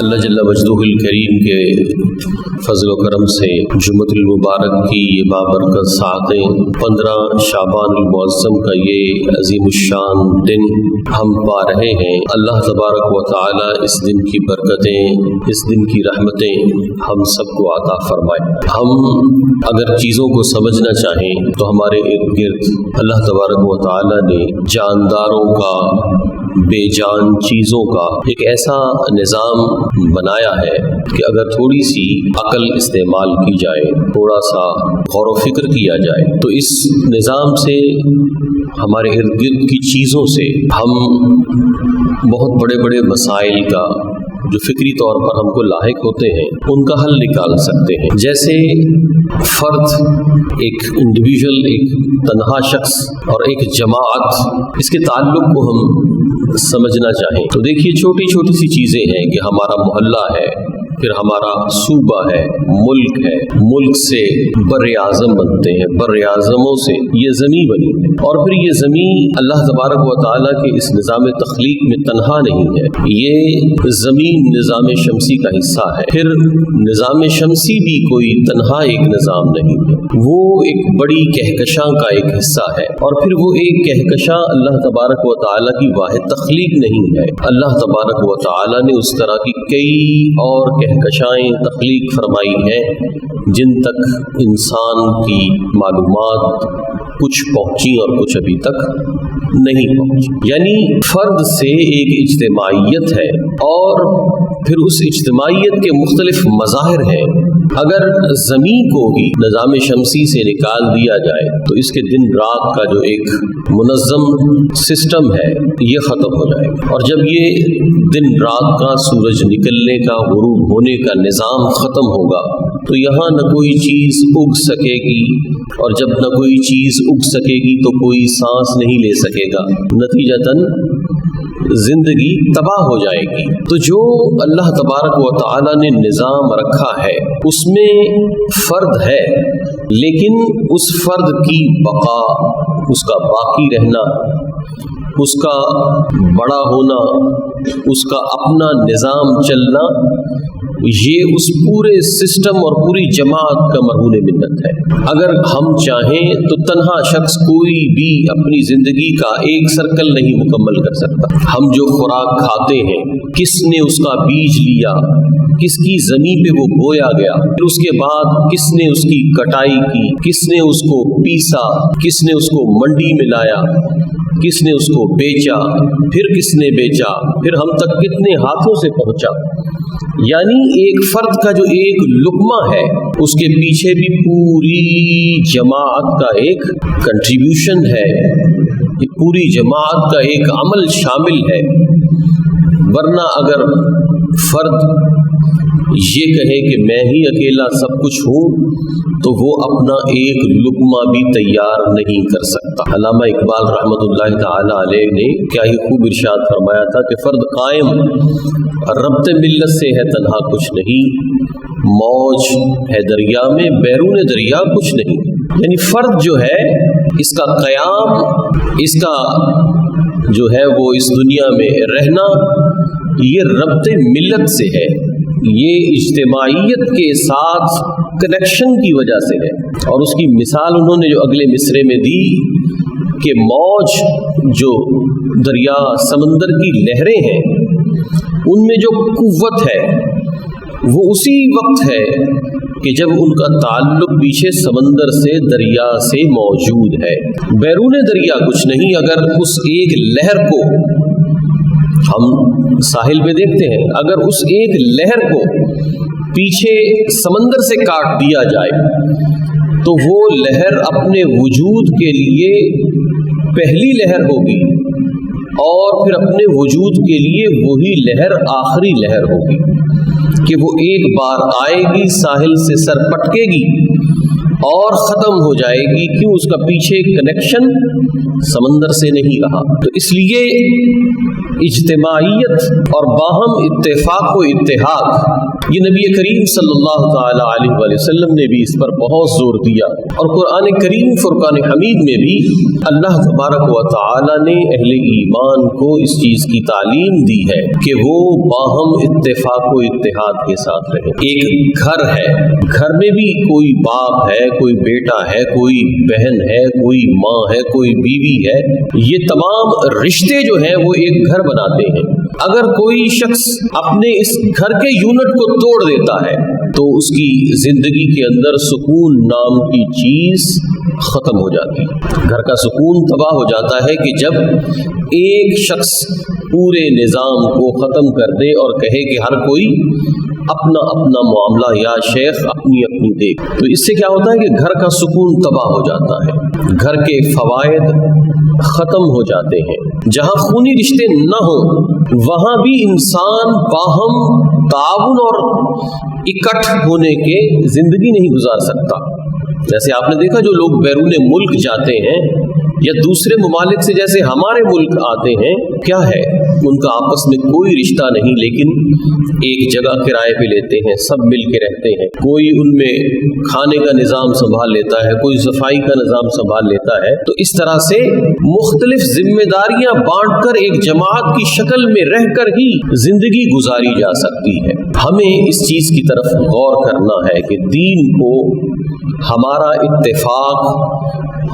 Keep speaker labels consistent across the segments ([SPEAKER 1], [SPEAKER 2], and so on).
[SPEAKER 1] اللہ جل وجدہ الکریم کے فضل و کرم سے جمعۃ المبارک کی یہ بابرکت ساعتیں 15 شعبان المعظم کا یہ عظیم الشان دن ہم پا رہے ہیں۔ اللہ تبارک و تعالی اس دن کی برکتیں، اس دن کی رحمتیں ہم سب کو عطا فرمائے۔ ہم اگر چیزوں کو سمجھنا چاہیں تو ہمارے ارد گرد اللہ تبارک و تعالی نے جانداروں کا، بے جان چیزوں کا ایک ایسا نظام بنایا ہے کہ اگر تھوڑی سی عقل استعمال کی جائے، تھوڑا سا غور و فکر کیا جائے تو اس نظام سے، ہمارے ارد گرد کی چیزوں سے ہم بہت بڑے بڑے مسائل کا جو فکری طور پر ہم کو لاحق ہوتے ہیں ان کا حل نکال سکتے ہیں۔ جیسے فرد، ایک انڈیویژل، ایک تنہا شخص اور ایک جماعت، اس کے تعلق کو ہم سمجھنا چاہیں تو دیکھیے چھوٹی چھوٹی سی چیزیں ہیں کہ ہمارا محلہ ہے، پھر ہمارا صوبہ ہے، ملک ہے، ملک سے بر اعظم بنتے ہیں، بر اعظموں سے یہ زمین بنی ہے، اور پھر یہ زمین اللہ تبارک و تعالیٰ کے اس نظام تخلیق میں تنہا نہیں ہے، یہ زمین نظام شمسی کا حصہ ہے۔ پھر نظام شمسی بھی کوئی تنہا ایک نظام نہیں ہے، وہ ایک بڑی کہکشاں کا ایک حصہ ہے، اور پھر وہ ایک کہکشاں اللہ تبارک و تعالیٰ کی واحد تخلیق نہیں ہے۔ اللہ تبارک و تعالیٰ نے اس طرح کی کئی اور کہکشائیں تخلیق فرمائی ہیں جن تک انسان کی معلومات کچھ پہنچی اور کچھ ابھی تک نہیں پہنچی۔ یعنی فرد سے ایک اجتماعیت ہے، اور پھر اس اجتماعیت کے مختلف مظاہر ہیں۔ اگر زمین کو بھی نظام شمسی سے نکال دیا جائے تو اس کے دن رات کا جو ایک منظم سسٹم ہے یہ ختم ہو جائے گا، اور جب یہ دن رات کا، سورج نکلنے کا، غروب ہونے کا نظام ختم ہوگا تو یہاں نہ کوئی چیز اگ سکے گی، اور جب نہ کوئی چیز اگ سکے گی تو کوئی سانس نہیں لے سکے گا، نتیجتاً زندگی تباہ ہو جائے گی۔ تو جو اللہ تبارک و تعالی نے نظام رکھا ہے اس میں فرد ہے، لیکن اس فرد کی بقا، اس کا باقی رہنا، اس کا بڑا ہونا، اس کا اپنا نظام چلنا، یہ اس پورے سسٹم اور پوری جماعت کا مرہون منت ہے۔ اگر ہم چاہیں تو تنہا شخص کوئی بھی اپنی زندگی کا ایک سرکل نہیں مکمل کر سکتا۔ ہم جو خوراک کھاتے ہیں، کس نے اس کا بیج لیا، کس کی زمین پہ وہ بویا گیا، پھر اس کے بعد کس نے اس کی کٹائی کی، کس نے اس کو پیسا، کس نے اس کو منڈی میں لایا، کس نے اس کو بیچا، پھر کس نے بیچا، پھر ہم تک کتنے ہاتھوں سے پہنچا۔ یعنی ایک فرد کا جو ایک لقمہ ہے اس کے پیچھے بھی پوری جماعت کا ایک کنٹریبیوشن ہے، پوری جماعت کا ایک عمل شامل ہے۔ ورنہ اگر فرد یہ کہے کہ میں ہی اکیلا سب کچھ ہوں تو وہ اپنا ایک لقمہ بھی تیار نہیں کر سکتا۔ علامہ اقبال رحمۃ اللہ تعالی علیہ نے کیا ہی خوب ارشاد فرمایا تھا کہ فرد قائم ربط ملت سے ہے تنہا کچھ نہیں، موج ہے دریا میں بیرون دریا کچھ نہیں۔ یعنی فرد جو ہے اس کا قیام، اس کا جو ہے وہ اس دنیا میں رہنا، یہ ربط ملت سے ہے، یہ اجتماعیت کے ساتھ کنیکشن کی وجہ سے ہے۔ اور اس کی مثال انہوں نے جو اگلے مصرے میں دی کہ موج، جو دریا سمندر کی لہریں ہیں، ان میں جو قوت ہے وہ اسی وقت ہے کہ جب ان کا تعلق پیچھے سمندر سے، دریا سے موجود ہے، بیرون دریا کچھ نہیں۔ اگر اس ایک لہر کو ہم ساحل پہ دیکھتے ہیں، اگر اس ایک لہر کو پیچھے سمندر سے کاٹ دیا جائے تو وہ لہر اپنے وجود کے لیے پہلی لہر ہوگی، اور پھر اپنے وجود کے لیے وہی لہر آخری لہر ہوگی کہ وہ ایک بار آئے گی، ساحل سے سر پٹکے گی اور ختم ہو جائے گی۔ کیوں؟ اس کا پیچھے کنیکشن سمندر سے نہیں رہا۔ تو اس لیے اجتماعیت اور باہم اتفاق و اتحاد یہ نبی کریم صلی اللہ تعالی علیہ وآلہ وسلم نے بھی اس پر بہت زور دیا، اور قرآن کریم فرقان حمید میں بھی اللہ تبارک و تعالی نے اہل ایمان کو اس چیز کی تعلیم دی ہے کہ وہ باہم اتفاق و اتحاد کے ساتھ رہیں۔ ایک گھر ہے، گھر میں بھی کوئی باپ ہے، کوئی بیٹا ہے، کوئی بہن ہے، کوئی ماں ہے، کوئی بیوی ہے، یہ تمام رشتے جو ہیں وہ ایک گھر بناتے ہیں۔ اگر کوئی شخص اپنے اس گھر کے یونٹ کو توڑ دیتا ہے تو اس کی زندگی کے اندر سکون نام کی چیز ختم ہو جاتی ہے۔ گھر کا سکون تباہ ہو جاتا ہے کہ جب ایک شخص پورے نظام کو ختم کر دے اور کہے کہ ہر کوئی اپنا اپنا معاملہ یا شیخ اپنی اپنی دیکھ، تو اس سے کیا ہوتا ہے کہ گھر کا سکون تباہ ہو جاتا ہے، گھر کے فوائد ختم ہو جاتے ہیں۔ جہاں خونی رشتے نہ ہوں وہاں بھی انسان باہم تعاون اور اکٹھ ہونے کے زندگی نہیں گزار سکتا۔ جیسے آپ نے دیکھا جو لوگ بیرون ملک جاتے ہیں یا دوسرے ممالک سے جیسے ہمارے ملک آتے ہیں، کیا ہے ان کا آپس میں کوئی رشتہ نہیں، لیکن ایک جگہ کرائے پہ لیتے ہیں، سب مل کے رہتے ہیں، کوئی ان میں کھانے کا نظام سنبھال لیتا ہے، کوئی صفائی کا نظام سنبھال لیتا ہے۔ تو اس طرح سے مختلف ذمہ داریاں بانٹ کر ایک جماعت کی شکل میں رہ کر ہی زندگی گزاری جا سکتی ہے۔ ہمیں اس چیز کی طرف غور کرنا ہے کہ دین کو ہمارا اتفاق،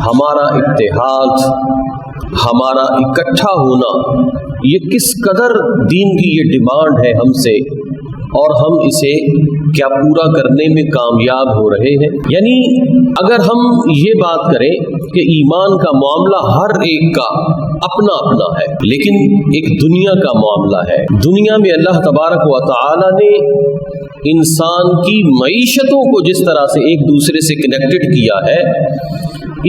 [SPEAKER 1] ہمارا اتحاد، ہمارا اکٹھا ہونا، یہ کس قدر دین کی یہ ڈیمانڈ ہے ہم سے، اور ہم اسے کیا پورا کرنے میں کامیاب ہو رہے ہیں۔ یعنی اگر ہم یہ بات کریں کہ ایمان کا معاملہ ہر ایک کا اپنا اپنا ہے، لیکن ایک دنیا کا معاملہ ہے۔ دنیا میں اللہ تبارک و تعالی نے انسان کی معیشتوں کو جس طرح سے ایک دوسرے سے کنیکٹڈ کیا ہے،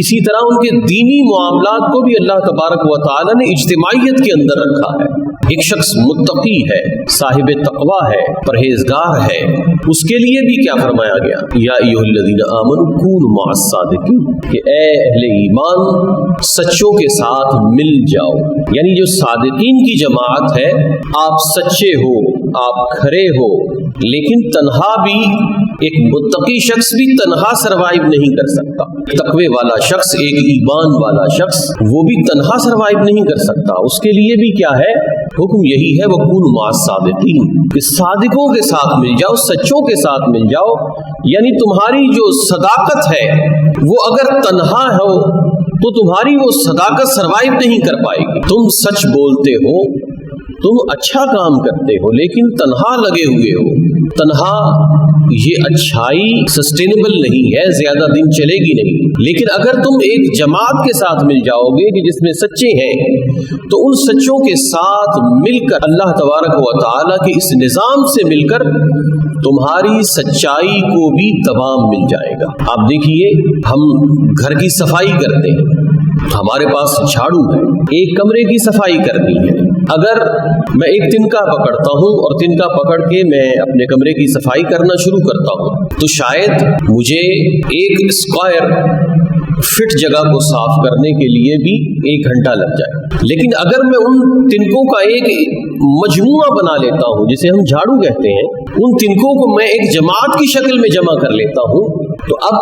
[SPEAKER 1] اسی طرح ان کے دینی معاملات کو بھی اللہ تبارک و تعالی نے اجتماعیت کے اندر رکھا ہے۔ ایک شخص متقی ہے، صاحب تقوی ہے، پرہیزگار ہے، اس کے لیے بھی کیا فرمایا گیا؟ یا ایھا الذین آمنوا کونوا مع الصادقین، کہ اے اہل ایمان سچوں کے ساتھ مل جاؤ۔ یعنی جو صادقین کی جماعت ہے، آپ سچے ہو، آپ کھرے ہو، لیکن تنہا بھی ایک متقی شخص بھی تنہا سروائیو نہیں کر سکتا۔ تقوی والا شخص، ایک ایمان والا شخص، وہ بھی تنہا سروائیو نہیں کر سکتا۔ اس کے لیے بھی کیا ہے؟ حکم یہی ہے وَكُونُوا مَعَ الصَّادِقِينَ، کہ صادقوں کے ساتھ مل جاؤ، سچوں کے ساتھ مل جاؤ۔ یعنی تمہاری جو صداقت ہے وہ اگر تنہا ہو تو تمہاری وہ صداقت سروائیو نہیں کر پائے گی۔ تم سچ بولتے ہو، تم اچھا کام کرتے ہو، لیکن تنہا لگے ہوئے ہو، تنہا یہ اچھائی سسٹینیبل نہیں ہے، زیادہ دن چلے گی نہیں۔ لیکن اگر تم ایک جماعت کے ساتھ مل جاؤ گے کہ جس میں سچے ہیں، تو ان سچوں کے ساتھ مل کر اللہ تبارک و تعالیٰ کے اس نظام سے مل کر تمہاری سچائی کو بھی دوام مل جائے گا۔ آپ دیکھیے، ہم گھر کی صفائی کرتے ہیں، ہمارے پاس جھاڑو ہے، ایک کمرے کی صفائی کرنی ہے۔ اگر میں ایک تنکا پکڑتا ہوں اور تنکا پکڑ کے میں اپنے کمرے کی صفائی کرنا شروع کرتا ہوں، تو شاید مجھے ایک اسکوائر فٹ جگہ کو صاف کرنے کے لیے بھی 1 گھنٹہ لگ جائے۔ لیکن اگر میں ان تنکوں کا ایک مجموعہ بنا لیتا ہوں جسے ہم جھاڑو کہتے ہیں، ان تنکوں کو میں ایک جماعت کی شکل میں جمع کر لیتا ہوں، تو اب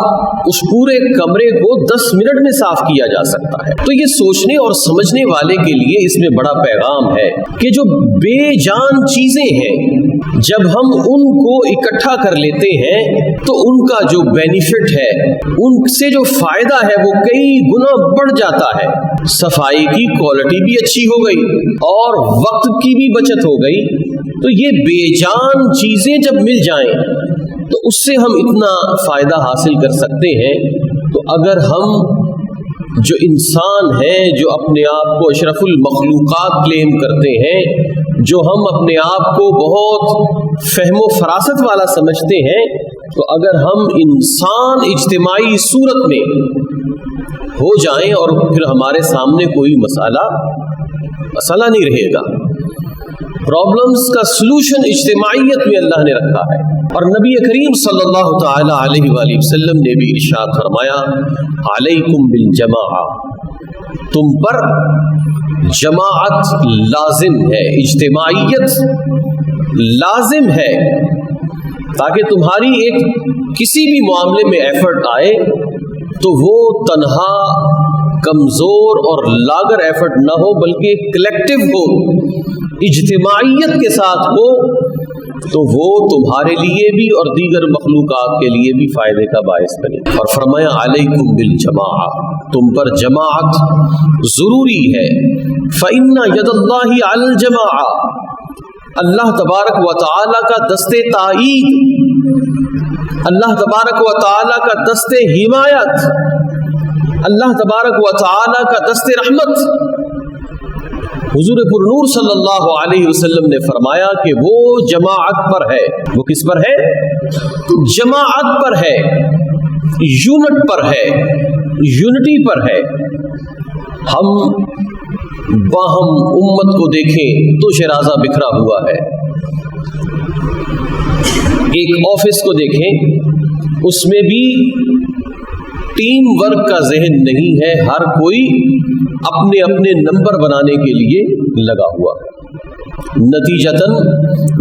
[SPEAKER 1] اس پورے کمرے کو 10 منٹ میں صاف کیا جا سکتا ہے۔ تو یہ سوچنے اور سمجھنے والے کے لیے اس میں بڑا پیغام ہے کہ جو بے جان چیزیں ہیں، جب ہم ان کو اکٹھا کر لیتے ہیں تو ان کا جو بینیفٹ ہے، ان سے جو فائدہ ہے وہ کئی گنا بڑھ جاتا ہے۔ صفائی کی کوالٹی بھی اچھی ہو گئی اور وقت کی بھی بچت ہو گئی۔ تو یہ بے جان چیزیں جب مل جائیں تو اس سے ہم اتنا فائدہ حاصل کر سکتے ہیں۔ تو اگر ہم جو انسان ہیں، جو اپنے آپ کو اشرف المخلوقات کلیم کرتے ہیں، جو ہم اپنے آپ کو بہت فہم و فراست والا سمجھتے ہیں، تو اگر ہم انسان اجتماعی صورت میں ہو جائیں اور پھر ہمارے سامنے کوئی مسئلہ نہیں رہے گا۔ پرابلمز کا سلوشن اجتماعیت میں اللہ نے رکھا ہے، اور نبی کریم صلی اللہ تعالی علیہ وآلہ وسلم نے بھی ارشاد فرمایا، علیکم بالجماعہ، تم پر جماعت لازم ہے، اجتماعیت لازم ہے۔ تاکہ تمہاری ایک کسی بھی معاملے میں ایفرٹ آئے تو وہ تنہا کمزور اور لاگر ایفرٹ نہ ہو بلکہ کلیکٹیو ہو، اجتماعیت کے ساتھ ہو، تو وہ تمہارے لیے بھی اور دیگر مخلوقات کے لیے بھی فائدے کا باعث بنے۔ اور فرمایا علیکم بالجماعہ، تم پر جماعت ضروری ہے۔ فإن ید اللہ علی الجماعہ، اللہ تبارک و تعالی کا دست تائید، اللہ تبارک و تعالی کا دست حمایت، اللہ تبارک و تعالی کا دست رحمت۔ حضور پر نور صلی اللہ علیہ وسلم نے فرمایا کہ وہ جماعت پر ہے، وہ کس پر ہے؟ جماعت پر ہے، یونٹ پر ہے، یونٹی پر ہے۔ ہم باہم امت کو دیکھیں تو شرازہ بکھرا ہوا ہے، ایک آفس کو دیکھیں اس میں بھی ٹیم ورک کا ذہن نہیں ہے، ہر کوئی اپنے اپنے نمبر بنانے کے لیے لگا ہوا ہے، نتیجتاً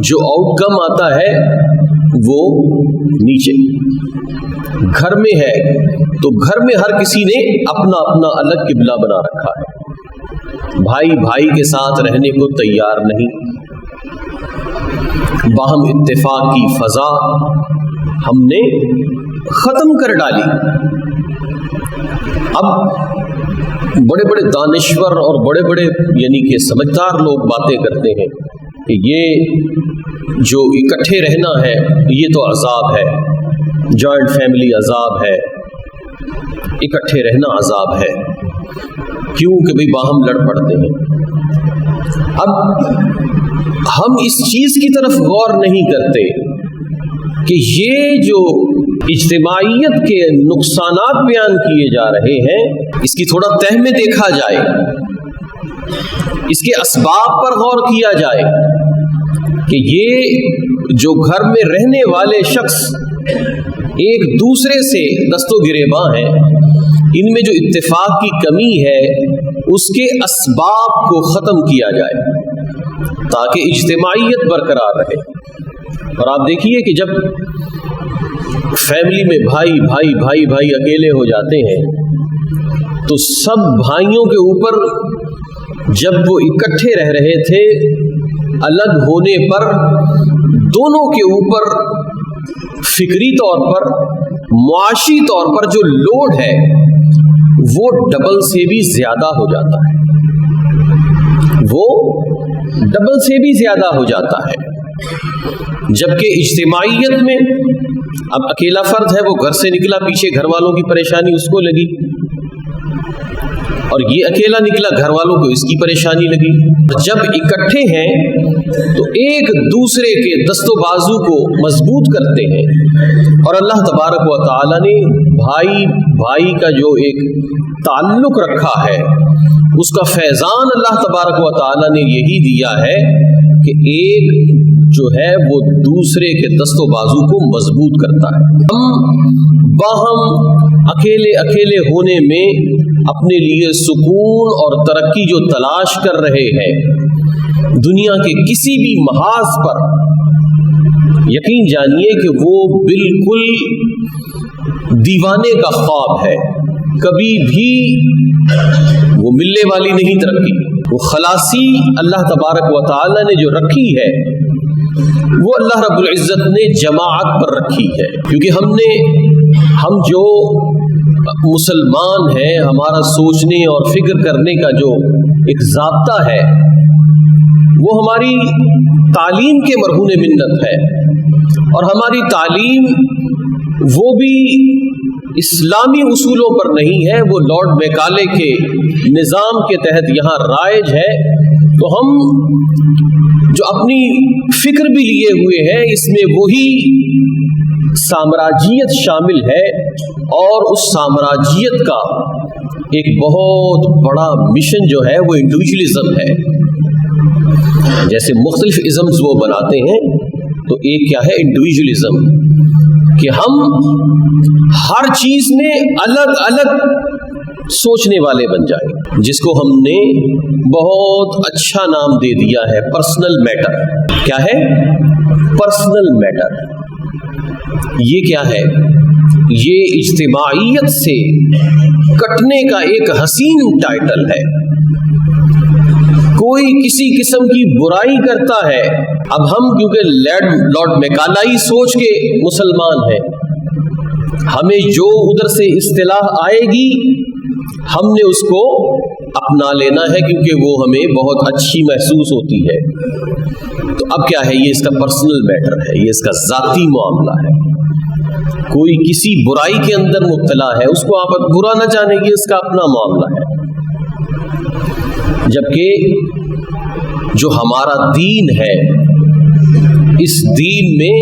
[SPEAKER 1] جو آؤٹ کم آتا ہے وہ نیچے۔ گھر میں ہے تو گھر میں ہر کسی نے اپنا اپنا الگ قبلہ بنا رکھا ہے، بھائی بھائی کے ساتھ رہنے کو تیار نہیں، باہم اتفاق کی فضا ہم نے ختم کر ڈالی۔ اب بڑے بڑے دانشور اور بڑے بڑے یعنی کہ سمجھدار لوگ باتیں کرتے ہیں کہ یہ جو اکٹھے رہنا ہے یہ تو عذاب ہے، جوائنٹ فیملی عذاب ہے، اکٹھے رہنا عذاب ہے، کیوں کہ بھئی باہم لڑ پڑتے ہیں۔ اب ہم اس چیز کی طرف غور نہیں کرتے کہ یہ جو اجتماعیت کے نقصانات بیان کیے جا رہے ہیں اس کی تھوڑا تہ میں دیکھا جائے، اس کے اسباب پر غور کیا جائے کہ یہ جو گھر میں رہنے والے شخص ایک دوسرے سے دست و گریباں ہیں، ان میں جو اتفاق کی کمی ہے اس کے اسباب کو ختم کیا جائے تاکہ اجتماعیت برقرار رہے۔ اور آپ دیکھیے کہ جب فیملی میں بھائی بھائی بھائی بھائی اکیلے ہو جاتے ہیں تو سب بھائیوں کے اوپر جب وہ اکٹھے رہ رہے تھے الگ ہونے پر دونوں کے اوپر فکری طور پر معاشی طور پر جو لوڈ ہے وہ ڈبل سے بھی زیادہ ہو جاتا ہے، وہ ڈبل سے بھی زیادہ ہو جاتا ہے۔ جبکہ اجتماعیت میں اب اکیلا فرد ہے، وہ گھر سے نکلا، پیچھے گھر والوں کی پریشانی اس کو لگی، اور یہ اکیلا نکلا، گھر والوں کو اس کی پریشانی لگی۔ جب اکٹھے ہیں تو ایک دوسرے کے دست و بازو کو مضبوط کرتے ہیں، اور اللہ تبارک و تعالی نے بھائی بھائی کا جو ایک تعلق رکھا ہے اس کا فیضان اللہ تبارک و تعالی نے یہی دیا ہے کہ ایک جو ہے وہ دوسرے کے دست و بازو کو مضبوط کرتا ہے۔ ہم باہم اکیلے اکیلے ہونے میں اپنے لیے سکون اور ترقی جو تلاش کر رہے ہیں، دنیا کے کسی بھی محاذ پر یقین جانیے کہ وہ بالکل دیوانے کا خواب ہے، کبھی بھی وہ ملنے والی نہیں ترقی۔ وہ خلاصی اللہ تبارک و تعالی نے جو رکھی ہے وہ اللہ رب العزت نے جماعت پر رکھی ہے، کیونکہ ہم جو مسلمان ہیں، ہمارا سوچنے اور فکر کرنے کا جو ایک ضابطہ ہے وہ ہماری تعلیم کے مرہون منت ہے، اور ہماری تعلیم وہ بھی اسلامی اصولوں پر نہیں ہے، وہ لارڈ میکالے کے نظام کے تحت یہاں رائج ہے۔ تو ہم جو اپنی فکر بھی لیے ہوئے ہیں اس میں وہی سامراجیت شامل ہے، اور اس سامراجیت کا ایک بہت بڑا مشن جو ہے وہ انڈیویجولزم ہے۔ جیسے مختلف ازمز وہ بناتے ہیں تو ایک کیا ہے انڈیویجولزم، کہ ہم ہر چیز میں الگ الگ سوچنے والے بن جائیں، جس کو ہم نے بہت اچھا نام دے دیا ہے پرسنل میٹر۔ کیا ہے؟ Personal matter. یہ کیا ہے؟ یہ اجتماعیت سے کٹنے کا ایک حسین ٹائٹل ہے۔ کوئی کسی قسم کی برائی کرتا ہے، اب ہم کیونکہ لارڈ میکالائی سوچ کے مسلمان ہیں، ہمیں جو ادھر سے اصطلاح آئے گی ہم نے اس کو اپنا لینا ہے کیونکہ وہ ہمیں بہت اچھی محسوس ہوتی ہے۔ تو اب کیا ہے؟ یہ اس کا پرسنل میٹر ہے، یہ اس کا ذاتی معاملہ ہے۔ کوئی کسی برائی کے اندر مبتلا ہے، اس کو آپ برا نہ جانیں، یہ اس کا اپنا معاملہ ہے۔ جبکہ جو ہمارا دین ہے، اس دین میں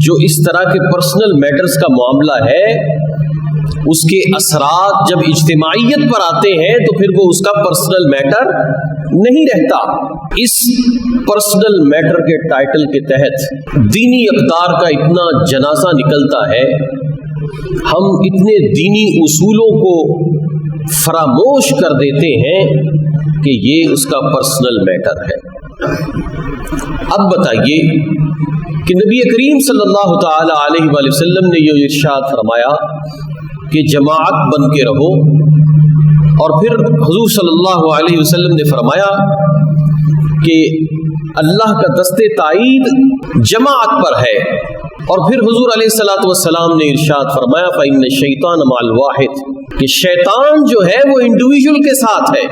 [SPEAKER 1] جو اس طرح کے پرسنل میٹرز کا معاملہ ہے، اس کے اثرات جب اجتماعیت پر آتے ہیں تو پھر وہ اس کا پرسنل میٹر نہیں رہتا۔ اس پرسنل میٹر کے ٹائٹل کے تحت دینی اقدار کا اتنا جنازہ نکلتا ہے، ہم اتنے دینی اصولوں کو فراموش کر دیتے ہیں کہ یہ اس کا پرسنل میٹر ہے۔ اب بتائیے کہ نبی کریم صلی اللہ تعالی علیہ وآلہ وسلم نے یہ ارشاد فرمایا کہ جماعت بن کے رہو، اور پھر حضور صلی اللہ علیہ وسلم نے فرمایا کہ اللہ کا دست تائید جماعت پر ہے، اور پھر حضور علیہ الصلوۃ والسلام نے ارشاد فرمایا فإن الشیطان مع الواحد، کہ شیطان جو ہے وہ انڈیویجول کے ساتھ ہے۔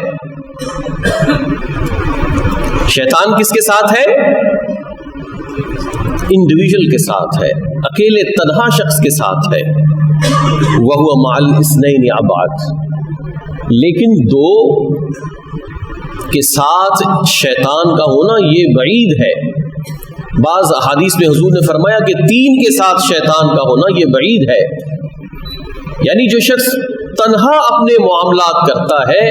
[SPEAKER 1] شیطان کس کے ساتھ ہے؟ انڈیویجول کے ساتھ ہے، اکیلے تنہا شخص کے ساتھ ہے۔ وَهُوَ مَعَ الْإِثْنَيْنِ أَبْعَدُ، لیکن دو کے ساتھ شیطان کا ہونا یہ بعید ہے۔ بعض احادیث میں حضور نے فرمایا کہ تین کے ساتھ شیطان کا ہونا یہ بعید ہے، یعنی جو شخص تنہا اپنے معاملات کرتا ہے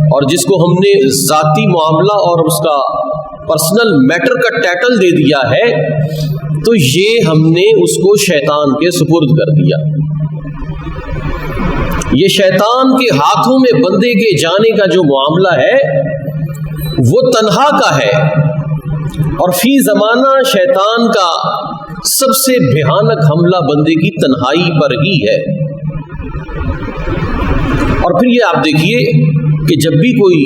[SPEAKER 1] اور جس کو ہم نے ذاتی معاملہ اور اس کا پرسنل میٹر کا ٹائٹل دے دیا ہے، تو یہ ہم نے اس کو شیطان کے سپرد کر دیا۔ یہ شیطان کے ہاتھوں میں بندے کے جانے کا جو معاملہ ہے وہ تنہا کا ہے، اور فی زمانہ شیطان کا سب سے بھیانک حملہ بندے کی تنہائی پر ہی ہے۔ اور پھر یہ آپ دیکھیے کہ جب بھی کوئی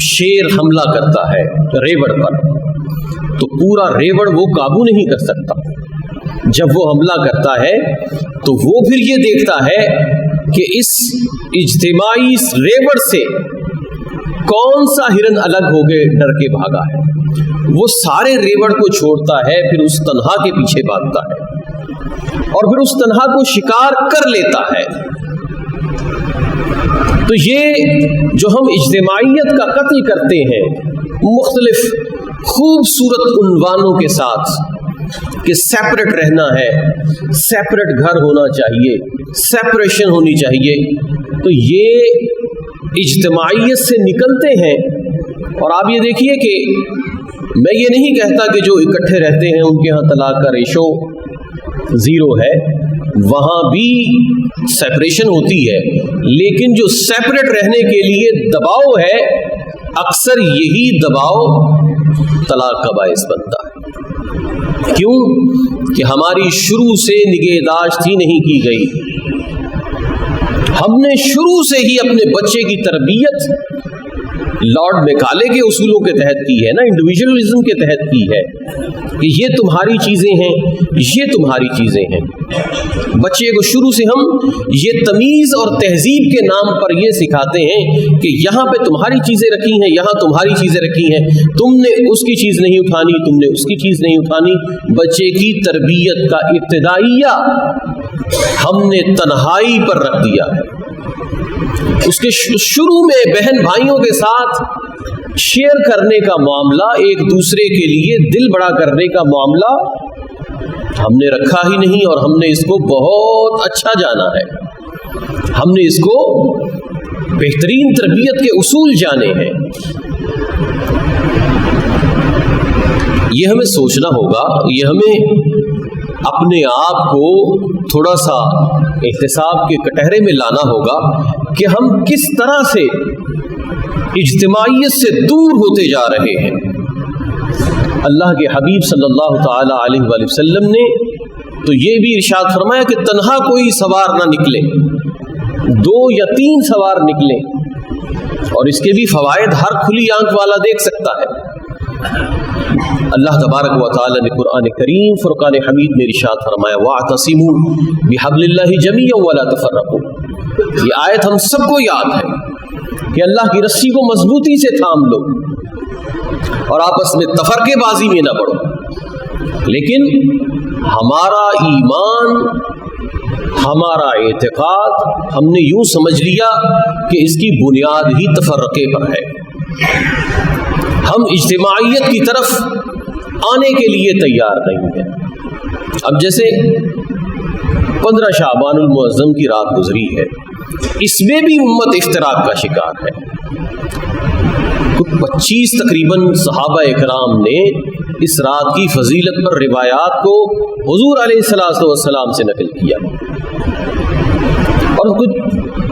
[SPEAKER 1] شیر حملہ کرتا ہے ریوڑ پر، تو پورا ریوڑ وہ قابو نہیں کر سکتا۔ جب وہ حملہ کرتا ہے تو وہ پھر یہ دیکھتا ہے کہ اس اجتماعی ریوڑ سے کون سا ہرن الگ ہو گئے ڈر کے بھاگا ہے، وہ سارے ریوڑ کو چھوڑتا ہے، پھر اس تنہا کے پیچھے بھاگتا ہے اور پھر اس تنہا کو شکار کر لیتا ہے۔ تو یہ جو ہم اجتماعیت کا قتل کرتے ہیں مختلف خوبصورت عنوانوں کے ساتھ کہ سیپریٹ رہنا ہے، سیپریٹ گھر ہونا چاہیے، سیپریشن ہونی چاہیے، تو یہ اجتماعیت سے نکلتے ہیں۔ اور آپ یہ دیکھیے کہ میں یہ نہیں کہتا کہ جو اکٹھے رہتے ہیں ان کے ہاں طلاق کا ریشو 0 ہے، وہاں بھی سیپریشن ہوتی ہے، لیکن جو سیپریٹ رہنے کے لیے دباؤ ہے، اکثر یہی دباؤ طلاق کا باعث بنتا ہے۔ کیوں؟ کہ ہماری شروع سے نگہداشت ہی نہیں کی گئی۔ ہم نے شروع سے ہی اپنے بچے کی تربیت لارڈ میکالے کے اصولوں کے تحت کی ہے نا، انڈیویجولزم کے تحت کی ہے کہ یہ تمہاری چیزیں ہیں، یہ تمہاری چیزیں ہیں۔ بچے کو شروع سے ہم یہ تمیز اور تہذیب کے نام پر یہ سکھاتے ہیں کہ یہاں پہ تمہاری چیزیں رکھی ہیں، یہاں تمہاری چیزیں رکھی ہیں، تم نے اس کی چیز نہیں اٹھانی، تم نے اس کی چیز نہیں اٹھانی۔ بچے کی تربیت کا ابتدائیہ ہم نے تنہائی پر رکھ دیا ہے۔ اس کے شروع میں بہن بھائیوں کے ساتھ شیئر کرنے کا معاملہ، ایک دوسرے کے لیے دل بڑا کرنے کا معاملہ ہم نے رکھا ہی نہیں، اور ہم نے اس کو بہت اچھا جانا ہے، ہم نے اس کو بہترین تربیت کے اصول جانے ہیں۔ یہ ہمیں سوچنا ہوگا، یہ ہمیں اپنے آپ کو تھوڑا سا احتساب کے کٹہرے میں لانا ہوگا کہ ہم کس طرح سے اجتماعیت سے دور ہوتے جا رہے ہیں۔ اللہ کے حبیب صلی اللہ تعالی علیہ وآلہ وسلم نے تو یہ بھی ارشاد فرمایا کہ تنہا کوئی سوار نہ نکلے، 2 یا 3 سوار نکلیں، اور اس کے بھی فوائد ہر کھلی آنکھ والا دیکھ سکتا ہے۔ اللہ تبارک و تعالی نے قرآن کریم فرقان حمید میں ارشاد فرمایا وَاعْتَصِمُوا بِحَبْلِ اللَّهِ جَمِيعًا وَلَا تَفَرَّقُوا۔ یہ آیت ہم سب کو یاد ہے کہ اللہ کی رسی کو مضبوطی سے تھام لو اور آپس میں تفرقے بازی میں نہ پڑو۔ لیکن ہمارا ایمان، ہمارا اعتقاد ہم نے یوں سمجھ لیا کہ اس کی بنیاد ہی تفرقے پر ہے۔ ہم اجتماعیت کی طرف آنے کے لیے تیار نہیں ہیں۔ اب جیسے 15 شعبان المعظم کی رات گزری ہے، اس میں بھی امت افتراق کا شکار ہے۔ 25 تقریباً صحابہ اکرام نے اس رات کی فضیلت پر روایات کو حضور علیہ الصلوۃ والسلام سے نقل کیا، اور کچھ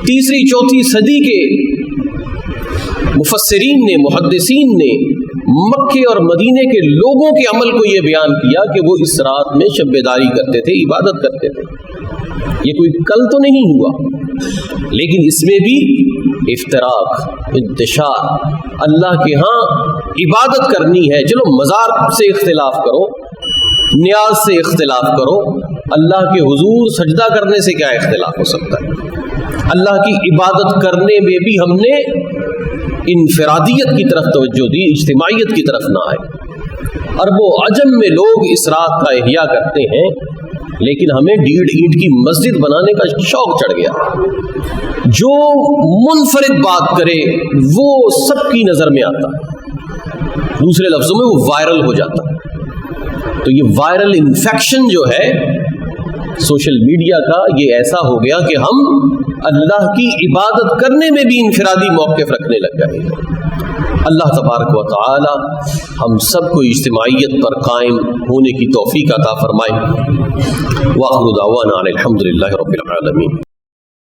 [SPEAKER 1] 3ری 4تھی صدی کے مفسرین نے، محدثین نے مکے اور مدینے کے لوگوں کے عمل کو یہ بیان کیا کہ وہ اس رات میں شب بیداری کرتے تھے، عبادت کرتے تھے۔ یہ کوئی کل تو نہیں ہوا، لیکن اس میں بھی افتراق، انتشار۔ اللہ کے ہاں عبادت کرنی ہے، چلو مزار سے اختلاف کرو، نیاز سے اختلاف کرو، اللہ کے حضور سجدہ کرنے سے کیا اختلاف ہو سکتا ہے؟ اللہ کی عبادت کرنے میں بھی ہم نے انفرادیت کی طرف توجہ دی، اجتماعیت کی طرف نہ آئے۔ عرب و عجم میں لوگ اس رات کا احیاء کرتے ہیں، لیکن ہمیں 1.5 اینٹ کی مسجد بنانے کا شوق چڑھ گیا۔ جو منفرد بات کرے وہ سب کی نظر میں آتا ہے، دوسرے لفظوں میں وہ وائرل ہو جاتا ہے۔ تو یہ وائرل انفیکشن جو ہے سوشل میڈیا کا، یہ ایسا ہو گیا کہ ہم اللہ کی عبادت کرنے میں بھی انفرادی موقف رکھنے لگ گئے ہیں۔ اللہ تبارک و تعالی ہم سب کو اجتماعیت پر قائم ہونے کی توفیق عطا فرمائے۔ وآخر دعوانا الحمد للہ رب العالمین۔